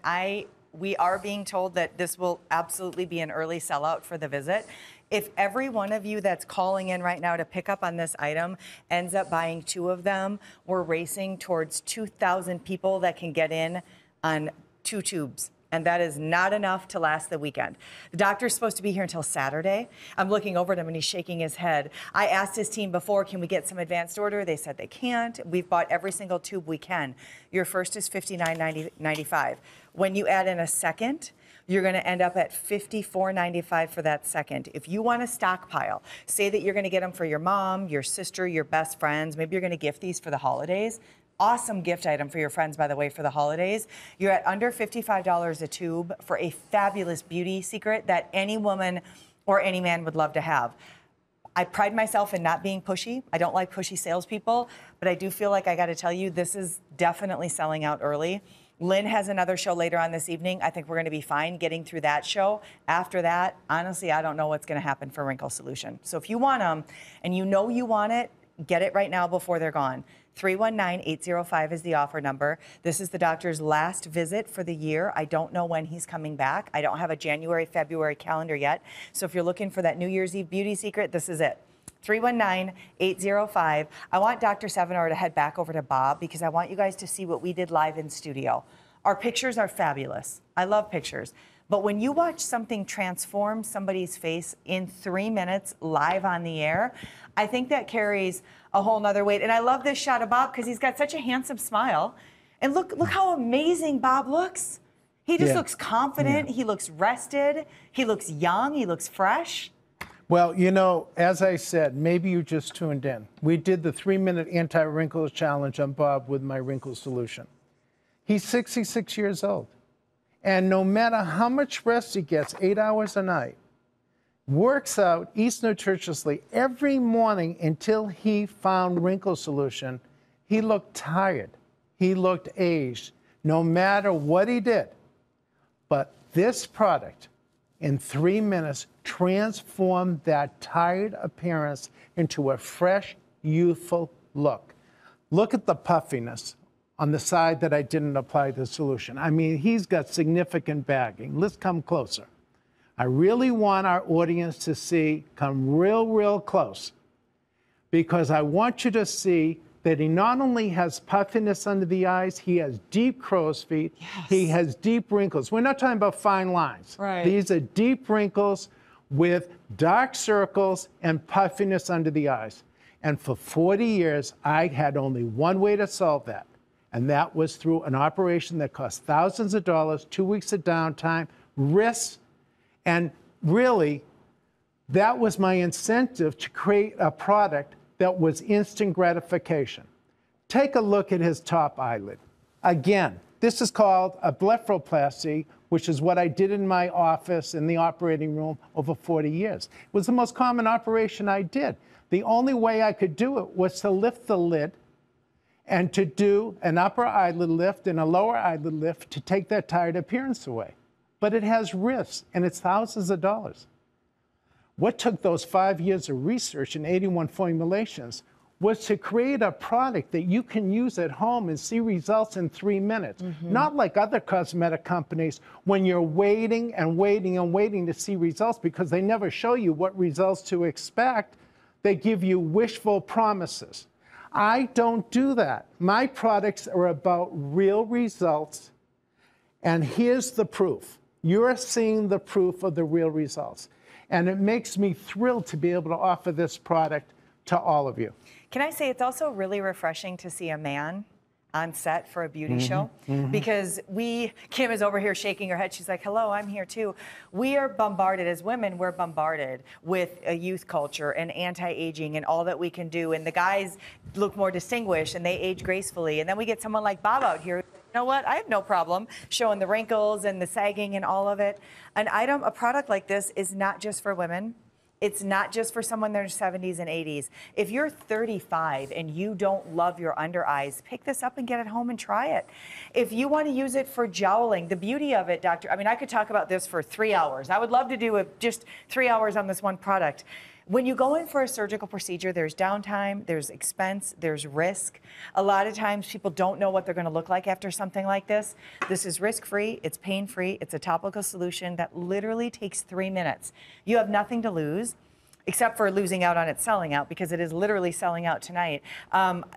we are being told that this will absolutely be an early sellout for the visit. If every one of you that's calling in right now to pick up on this item ends up buying 2 of them, we're racing towards 2,000 people that can get in on 2 tubes. And that is not enough to last the weekend. The doctor's supposed to be here until Saturday. I'm looking over at him and he's shaking his head. I asked his team before, can we get some advanced order? They said they can't. We've bought every single tube we can. Your first is $59.95. When you add in a second, you're going to end up at $54.95 for that second. If you want to stockpile, say that you're going to get them for your mom, your sister, your best friends, maybe you're going to gift these for the holidays. Awesome gift item for your friends, by the way, for the holidays. You're at under $55 a tube for a fabulous beauty secret that any woman or any man would love to have. I pride myself in not being pushy. I don't like pushy salespeople, but I do feel like I got to tell you, this is definitely selling out early. Lynn has another show later on this evening. I think we're going to be fine getting through that show. After that, honestly, I don't know what's going to happen for Wrinkle Solution. So if you want them and you know you want it, get it right now before they're gone. 319-805 is the offer number. This is the doctor's last visit for the year. I don't know when he's coming back. I don't have a January, February calendar yet. So if you're looking for that New Year's Eve beauty secret, this is it. 319-805. I want Dr. Sevinor to head back over to Bob because I want you guys to see what we did live in studio. Our pictures are fabulous. I love pictures. But when you watch something transform somebody's face in 3 minutes live on the air, I think that carries a whole nother weight. And I love this shot of Bob because he's got such a handsome smile. And look how amazing Bob looks. He just looks confident. Yeah. He looks rested. He looks young. He looks fresh. Well, as I said, maybe you just tuned in. We did the 3-minute anti-wrinkles challenge on Bob with my wrinkle solution. He's 66 years old. And no matter how much rest he gets, 8 hours a night, works out, eats nutritiously every morning until he found wrinkle solution. He looked tired. He looked aged, no matter what he did. But this product, in 3 minutes, transformed that tired appearance into a fresh, youthful look. Look at the puffiness on the side that I didn't apply the solution. I mean, he's got significant bagging. Let's come closer. I really want our audience to see, come real close, because I want you to see that he not only has puffiness under the eyes, he has deep crow's feet, yes. He has deep wrinkles. We're not talking about fine lines. Right. These are deep wrinkles with dark circles and puffiness under the eyes. And for 40 years, I had only one way to solve that, and that was through an operation that cost thousands of dollars, 2 weeks of downtime, risks, and really, that was my incentive to create a product that was instant gratification. Take a look at his top eyelid. Again, this is called a blepharoplasty, which is what I did in my office in the operating room over 40 years. It was the most common operation I did. The only way I could do it was to lift the lid and to do an upper eyelid lift and a lower eyelid lift to take that tired appearance away. But it has risks, and it's thousands of dollars. What took those 5 years of research and 81 formulations was to create a product that you can use at home and see results in 3 minutes. Not like other cosmetic companies when you're waiting and waiting and waiting to see results because they never show you what results to expect. They give you wishful promises. I don't do that. My products are about real results, and here's the proof. You're seeing the proof of the real results. And it makes me thrilled to be able to offer this product to all of you. Can I say it's also really refreshing to see a man on set for a beauty show? Because Kim is over here shaking her head. She's like, hello, I'm here too. We are bombarded, as women, we're bombarded with a youth culture and anti-aging and all that we can do. And the guys look more distinguished and they age gracefully. And then we get someone like Bob out here. You know what? I have no problem showing the wrinkles and the sagging and all of it. A product like this is not just for women. It's not just for someone in their 70s and 80s. If you're 35 and you don't love your under eyes, pick this up and get it home and try it. If you want to use it for jowling, the beauty of it, doctor, I mean, I could talk about this for 3 hours. I would love to do just 3 hours on this one product. When you go in for a surgical procedure, there's downtime, there's expense, there's risk. A lot of times people don't know what they're going to look like after something like this. This is risk-free, it's pain-free, it's a topical solution that literally takes 3 minutes. You have nothing to lose, except for losing out on it selling out, because it is literally selling out tonight.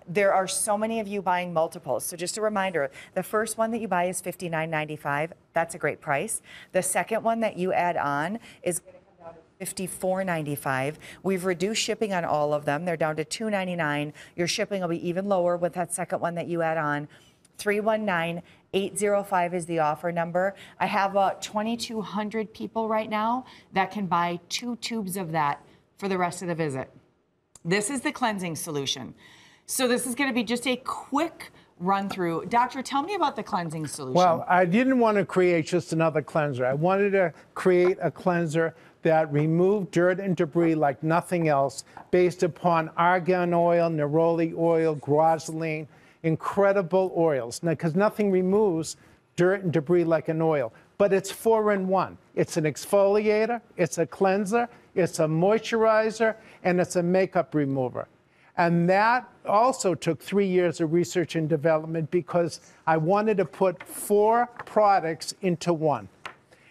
There are so many of you buying multiples. So just a reminder, the first one that you buy is $59.95. That's a great price. The second one that you add on is $54.95. We've reduced shipping on all of them. They're down to $2.99. Your shipping will be even lower with that second one that you add on. 319-805 is the offer number. I have 2,200 people right now that can buy 2 tubes of that for the rest of the visit. This is the cleansing solution. So this is going to be just a quick run through. Doctor, tell me about the cleansing solution. Well, I didn't want to create just another cleanser. I wanted to create a cleanser that removed dirt and debris like nothing else, based upon argan oil, neroli oil, groseline, incredible oils. Now, because nothing removes dirt and debris like an oil, but it's 4-in-1. It's an exfoliator, it's a cleanser, it's a moisturizer, and it's a makeup remover. And that also took 3 years of research and development because I wanted to put 4 products into one.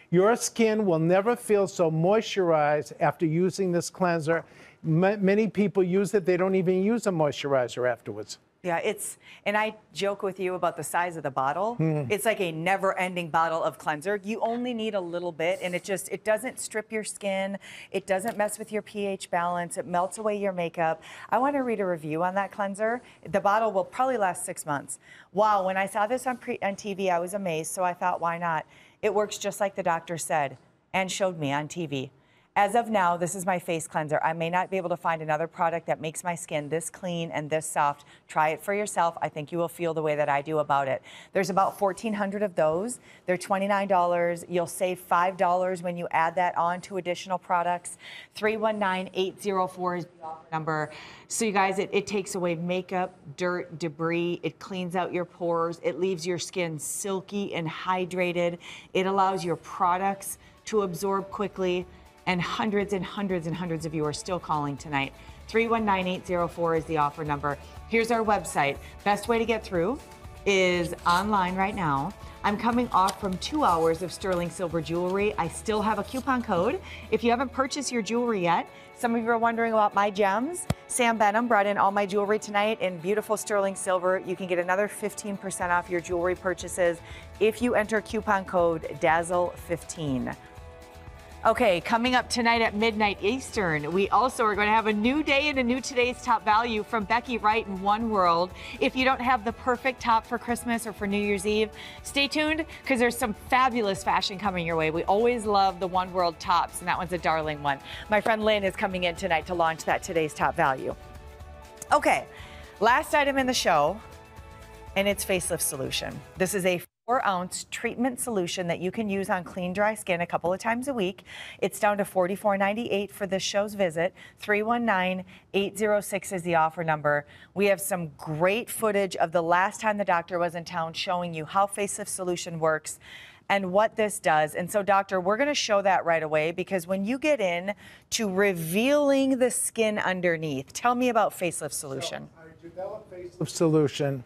Your skin will never feel so moisturized after using this cleanser. Many people use it, they don't even use a moisturizer afterwards. Yeah, and I joke with you about the size of the bottle. It's like a never-ending bottle of cleanser. You only need a little bit, and it doesn't strip your skin. It doesn't mess with your pH balance. It melts away your makeup. I want to read a review on that cleanser. The bottle will probably last 6 months. Wow, when I saw this on TV, I was amazed, so I thought, why not? It works just like the doctor said and showed me on TV. As of now, this is my face cleanser. I may not be able to find another product that makes my skin this clean and this soft. Try it for yourself. I think you will feel the way that I do about it. There's about 1,400 of those. They're $29. You'll save $5 when you add that on to additional products. 319-804 is the offer number. So you guys, it takes away makeup, dirt, debris. It cleans out your pores. It leaves your skin silky and hydrated. It allows your products to absorb quickly. And hundreds and hundreds and hundreds of you are still calling tonight. 319-804 is the offer number. Here's our website. Best way to get through is online right now. I'm coming off from 2 hours of sterling silver jewelry. I still have a coupon code. If you haven't purchased your jewelry yet, some of you are wondering about my gems. Sam Behnam brought in all my jewelry tonight in beautiful sterling silver. You can get another 15% off your jewelry purchases if you enter coupon code DAZZLE15. Okay, coming up tonight at midnight Eastern, we also are going to have a new day and a new today's top value from Becky Wright in One World. If you don't have the perfect top for Christmas or for New Year's Eve, stay tuned because there's some fabulous fashion coming your way. We always love the One World tops, and that one's a darling one. My friend Lynn is coming in tonight to launch that today's top value. Okay, last item in the show, and it's facelift solution. This is a 4-ounce treatment solution that you can use on clean, dry skin a couple of times a week. It's down to $44.98 for this show's visit. 319-806 is the offer number. We have some great footage of the last time the doctor was in town showing you how facelift solution works and what this does. And so, doctor, we're going to show that right away because when you get in to revealing the skin underneath, tell me about facelift solution. So I developed facelift solution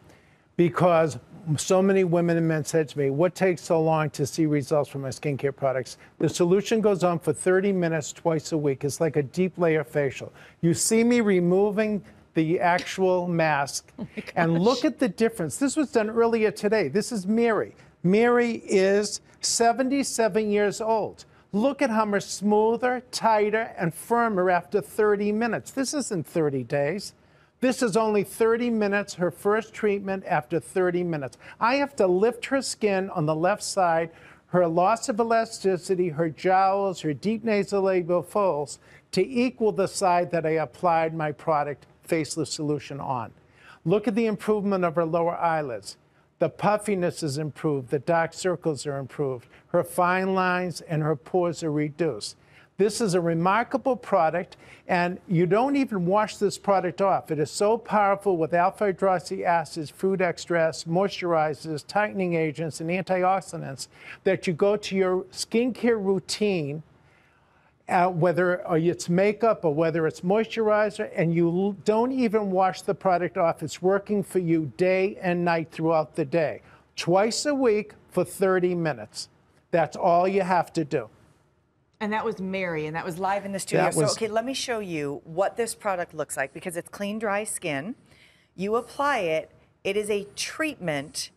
because so many women and men said to me, what takes so long to see results from my skincare products? The solution goes on for 30 minutes twice a week. It's like a deep layer facial. You see me removing the actual mask and look at the difference. This was done earlier today. This is Mary. Mary is 77 years old. Look at how much smoother, tighter, and firmer after 30 minutes. This isn't 30 days. This is only 30 minutes, her first treatment after 30 minutes. I have to lift her skin on the left side, her loss of elasticity, her jowls, her deep nasolabial folds to equal the side that I applied my product facelift solution on. Look at the improvement of her lower eyelids. The puffiness is improved, the dark circles are improved, her fine lines and her pores are reduced. This is a remarkable product, and you don't even wash this product off. It is so powerful with alpha-hydroxy acids, fruit extracts, moisturizers, tightening agents, and antioxidants that you go to your skincare routine, whether it's makeup or whether it's moisturizer, and you don't even wash the product off. It's working for you day and night throughout the day, twice a week for 30 minutes. That's all you have to do. And that was Mary, and that was live in the studio. So, okay, let me show you what this product looks like because it's clean, dry skin. You apply it. It is a treatment.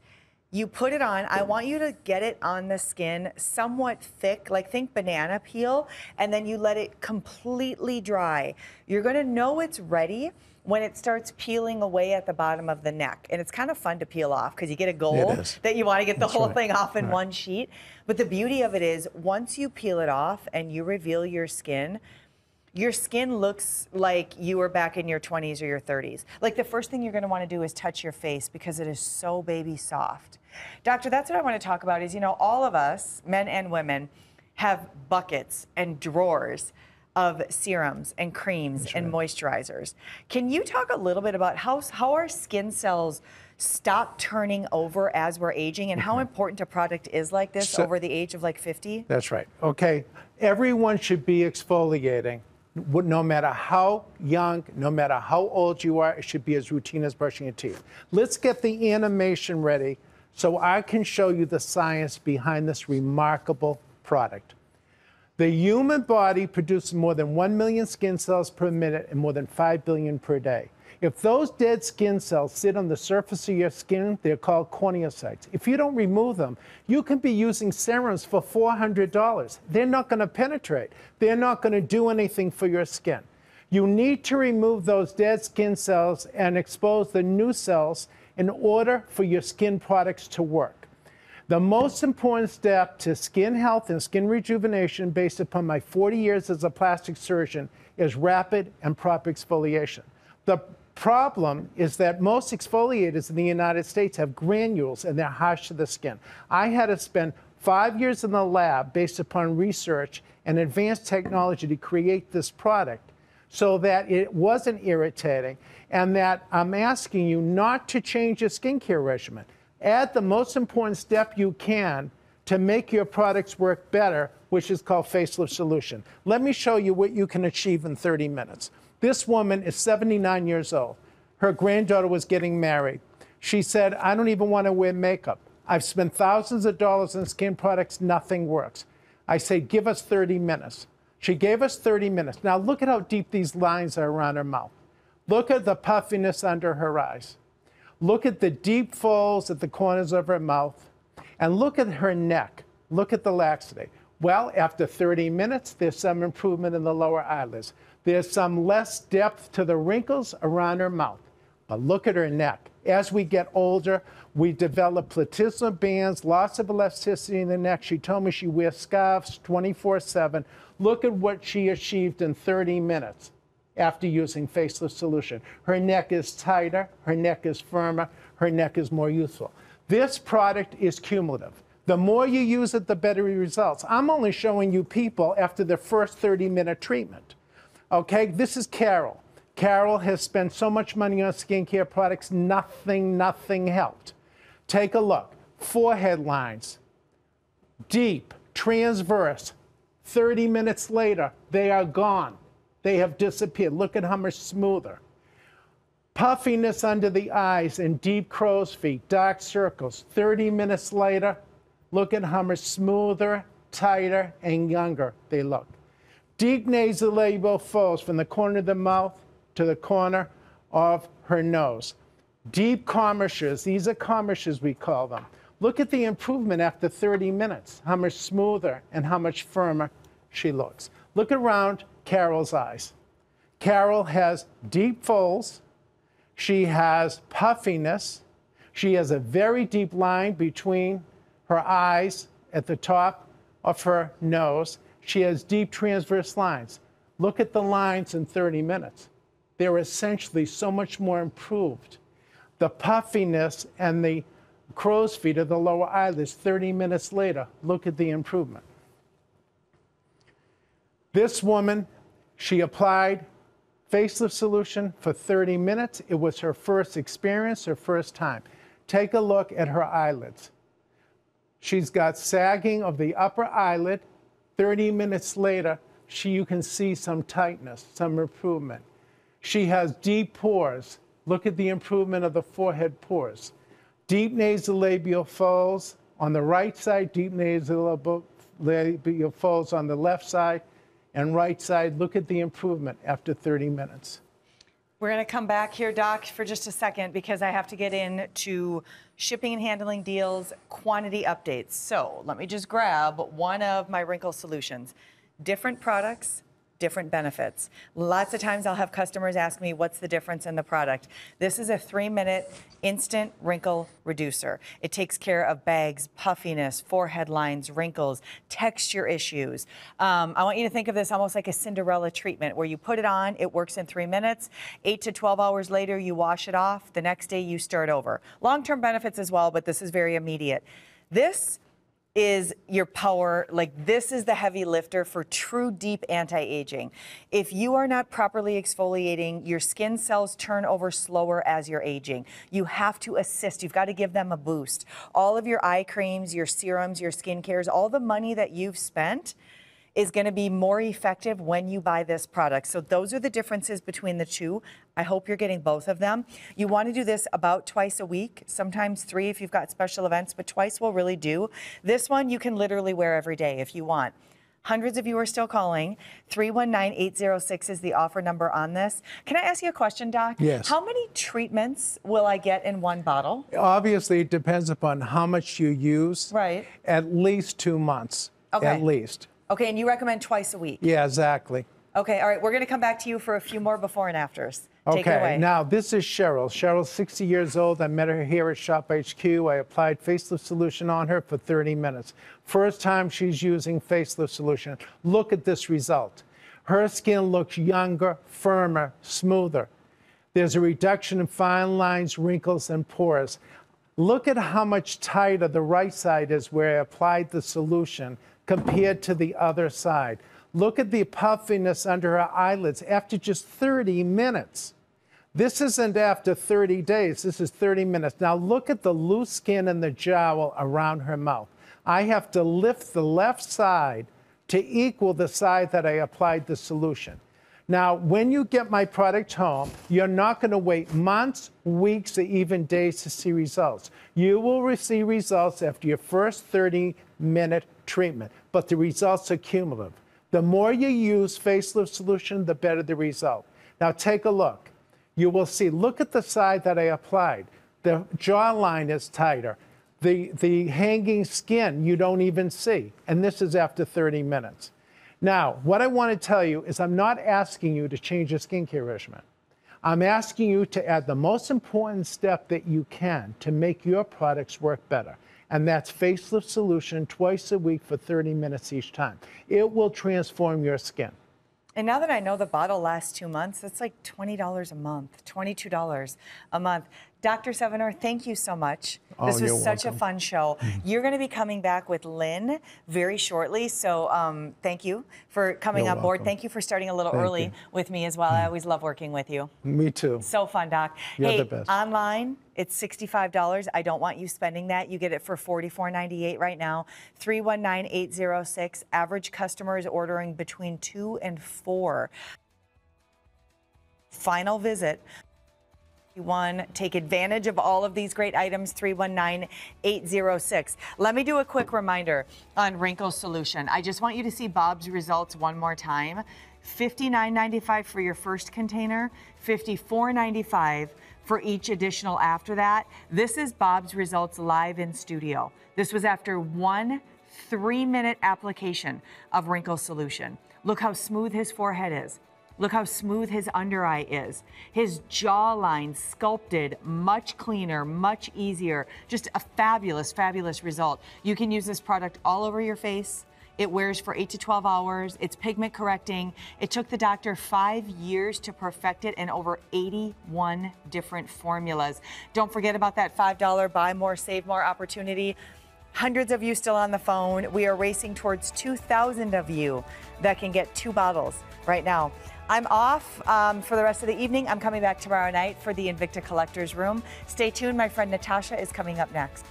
You put it on. I want you to get it on the skin somewhat thick, like think banana peel, and then you let it completely dry. You're going to know it's ready when it starts peeling away at the bottom of the neck. And it's kind of fun to peel off because you get a goal that you want to get the whole thing off in one sheet. But the beauty of it is once you peel it off and you reveal your skin looks like you were back in your 20s or your 30s. Like the first thing you're going to want to do is touch your face because it is so baby soft. Doctor, that's what I want to talk about is, you know, all of us, men and women, have buckets and drawers of serums and creams and moisturizers. Can you talk a little bit about how our skin cells stop turning over as we're aging and how important a product is like this over the age of like 50? That's right. Okay. Everyone should be exfoliating. No matter how young, no matter how old you are, it should be as routine as brushing your teeth. Let's get the animation ready so I can show you the science behind this remarkable product. The human body produces more than 1 million skin cells per minute and more than 5 billion per day. If those dead skin cells sit on the surface of your skin, they're called corneocytes. If you don't remove them, you can be using serums for $400. They're not going to penetrate. They're not going to do anything for your skin. You need to remove those dead skin cells and expose the new cells in order for your skin products to work. The most important step to skin health and skin rejuvenation based upon my 40 years as a plastic surgeon is rapid and proper exfoliation. The problem is that most exfoliators in the United States have granules and they're harsh to the skin. I had to spend 5 years in the lab based upon research and advanced technology to create this product so that it wasn't irritating, and that I'm asking you not to change your skincare regimen. Add the most important step you can to make your products work better, which is called facelift solution. Let me show you what you can achieve in 30 minutes. This woman is 79 years old. Her granddaughter was getting married. She said, I don't even want to wear makeup. I've spent thousands of dollars on skin products, nothing works. I say, give us 30 minutes. She gave us 30 minutes. Now look at how deep these lines are around her mouth. Look at the puffiness under her eyes. Look at the deep folds at the corners of her mouth. And look at her neck. Look at the laxity. Well, after 30 minutes, there's some improvement in the lower eyelids. There's some less depth to the wrinkles around her mouth. But look at her neck. As we get older, we develop platysmal bands, loss of elasticity in the neck. She told me she wears scarves 24/7. Look at what she achieved in 30 minutes after using facelift solution. Her neck is tighter, her neck is firmer, her neck is more youthful. This product is cumulative. The more you use it, the better results. I'm only showing you people after the first 30-minute treatment. Okay, this is Carol. Carol has spent so much money on skincare products, nothing helped. Take a look. Forehead lines, deep, transverse. 30 minutes later, they are gone. They have disappeared. Look at how much smoother. Puffiness under the eyes and deep crow's feet, dark circles. 30 minutes later, look at how much smoother, tighter, and younger they look. Deep nasolabial folds from the corner of the mouth to the corner of her nose. Deep commissures, these are commissures we call them. Look at the improvement after 30 minutes, how much smoother and how much firmer she looks. Look around Carol's eyes. Carol has deep folds. She has puffiness. She has a very deep line between her eyes at the top of her nose. She has deep transverse lines. Look at the lines in 30 minutes. They're essentially so much more improved. The puffiness and the crow's feet of the lower eyelids 30 minutes later, look at the improvement. This woman, she applied facelift solution for 30 minutes. It was her first experience, her first time. Take a look at her eyelids. She's got sagging of the upper eyelid. 30 minutes later, you can see some tightness, some improvement. She has deep pores. Look at the improvement of the forehead pores. Deep nasolabial folds on the right side, deep nasolabial folds on the left side, and right side. Look at the improvement after 30 minutes. We're going to come back here, Doc, for just a second because I have to get into shipping and handling deals, quantity updates. So let me just grab one of my wrinkle solutions. Different products, different benefits. Lots of times I'll have customers ask me, what's the difference in the product? This is a 3-minute instant wrinkle reducer. It takes care of bags, puffiness, forehead lines, wrinkles, texture issues. I want you to think of this almost like a Cinderella treatment where you put it on, it works in 3 minutes, 8 to 12 hours later, you wash it off, the next day you start over. Long-term benefits as well, but this is very immediate. This is your power, like this is the heavy lifter for true deep anti-aging. If you are not properly exfoliating, your skin cells turn over slower as you're aging. You have to assist, you've got to give them a boost. All of your eye creams, your serums, your skin cares, all the money that you've spent is going to be more effective when you buy this product. So those are the differences between the two. I hope you're getting both of them. You want to do this about twice a week, sometimes 3 if you've got special events, but twice will really do. This one you can literally wear every day if you want. Hundreds of you are still calling. 319-806 is the offer number on this. Can I ask you a question, Doc? Yes. How many treatments will I get in one bottle? Obviously, it depends upon how much you use. Right. At least 2 months. Okay. At least. Okay, and you recommend twice a week? Yeah, exactly. Okay, all right, we're gonna come back to you for a few more before and afters. Take it Okay, away. now this is Cheryl. Cheryl's 60 years old. I met her here at Shop HQ. I applied facelift solution on her for 30 minutes. First time she's using facelift solution. Look at this result. Her skin looks younger, firmer, smoother. There's a reduction in fine lines, wrinkles, and pores. Look at how much tighter the right side is where I applied the solution compared to the other side. Look at the puffiness under her eyelids after just 30 minutes. This isn't after 30 days, this is 30 minutes. Now look at the loose skin and the jowl around her mouth. I have to lift the left side to equal the side that I applied the solution. Now, when you get my product home, you're not going to wait months, weeks, or even days to see results. You will receive results after your first 30-minute treatment, but the results are cumulative. The more you use facelift solution, the better the result. Now take a look. You will see, look at the side that I applied. The jawline is tighter. The hanging skin you don't even see. And this is after 30 minutes. Now, what I want to tell you is I'm not asking you to change your skincare regimen. I'm asking you to add the most important step that you can to make your products work better. And that's facelift solution twice a week for 30 minutes each time. It will transform your skin. And now that I know the bottle lasts 2 months, that's like $20 a month, $22 a month. Dr. Sevinor, thank you so much. This was such a fun show. You're going to be coming back with Lynn very shortly, so thank you for coming on board. Thank you for starting a little early with me as well. I always love working with you. Me too. So fun, Doc. You're the best. Online, it's $65. I don't want you spending that. You get it for $44.98 right now. 319-806. Average customer is ordering between 2 and 4. Final visit. Take advantage of all of these great items, 319-806. Let me do a quick reminder on wrinkle solution. I just want you to see Bob's results one more time. $59.95 for your first container, $54.95 for each additional after that. This is Bob's results live in studio. This was after 1 3-minute application of wrinkle solution. Look how smooth his forehead is. Look how smooth his under eye is. His jawline sculpted, much cleaner, much easier. Just a fabulous, fabulous result. You can use this product all over your face. It wears for 8 to 12 hours. It's pigment correcting. It took the doctor 5 years to perfect it in over 81 different formulas. Don't forget about that $5 buy more, save more opportunity. Hundreds of you still on the phone. We are racing towards 2,000 of you that can get 2 bottles right now. I'm off for the rest of the evening. I'm coming back tomorrow night for the Invicta Collectors Room. Stay tuned. My friend Natasha is coming up next.